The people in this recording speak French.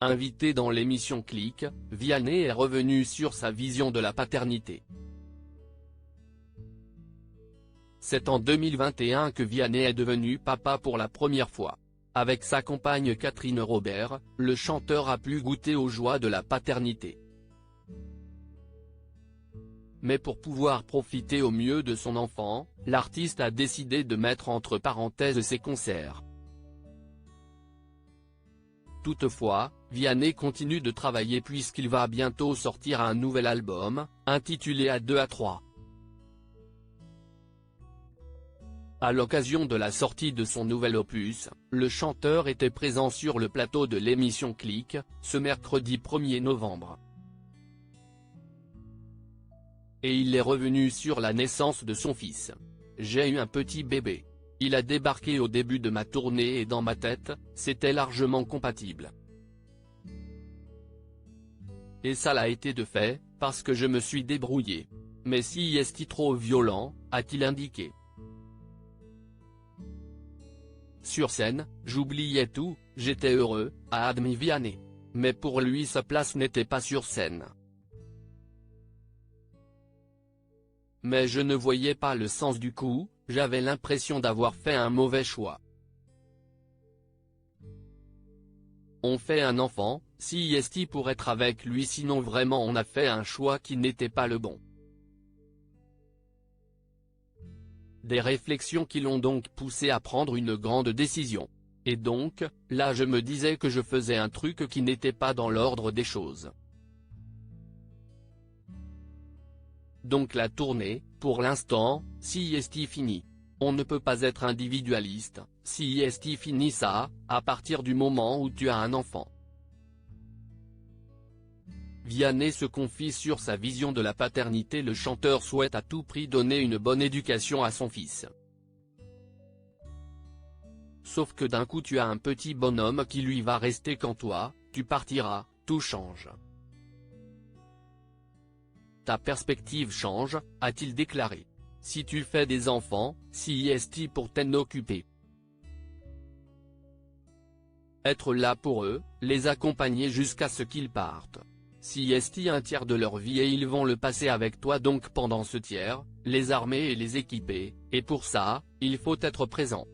Invité dans l'émission Click, Vianney est revenu sur sa vision de la paternité. C'est en 2021 que Vianney est devenu papa pour la première fois. Avec sa compagne Catherine Robert, le chanteur a pu goûter aux joies de la paternité. Mais pour pouvoir profiter au mieux de son enfant, l'artiste a décidé de mettre entre parenthèses ses concerts. Toutefois, Vianney continue de travailler puisqu'il va bientôt sortir un nouvel album, intitulé À 2 à 3. À l'occasion de la sortie de son nouvel opus, le chanteur était présent sur le plateau de l'émission Click, ce mercredi 1er novembre. Et il est revenu sur la naissance de son fils. « J'ai eu un petit bébé. Il a débarqué au début de ma tournée et dans ma tête, c'était largement compatible. Et ça l'a été de fait, parce que je me suis débrouillé. Mais si est-il trop violent, a-t-il indiqué. Sur scène, j'oubliais tout, j'étais heureux, a admis Vianney. Mais pour lui sa place n'était pas sur scène. Mais je ne voyais pas le sens du coup, j'avais l'impression d'avoir fait un mauvais choix. On fait un enfant, si est-il pour être avec lui sinon vraiment on a fait un choix qui n'était pas le bon. Des réflexions qui l'ont donc poussé à prendre une grande décision. Et donc, là je me disais que je faisais un truc qui n'était pas dans l'ordre des choses. Donc la tournée, pour l'instant, si est fini. On ne peut pas être individualiste, si est fini ça, à partir du moment où tu as un enfant. Vianney se confie sur sa vision de la paternité. Le chanteur souhaite à tout prix donner une bonne éducation à son fils. Sauf que d'un coup tu as un petit bonhomme qui lui va rester quand toi, tu partiras, tout change. Ta perspective change, a-t-il déclaré. Si tu fais des enfants, si est pour t'en occuper. Être là pour eux, les accompagner jusqu'à ce qu'ils partent. Si est un tiers de leur vie et ils vont le passer avec toi donc pendant ce tiers, les armer et les équiper, et pour ça, il faut être présent.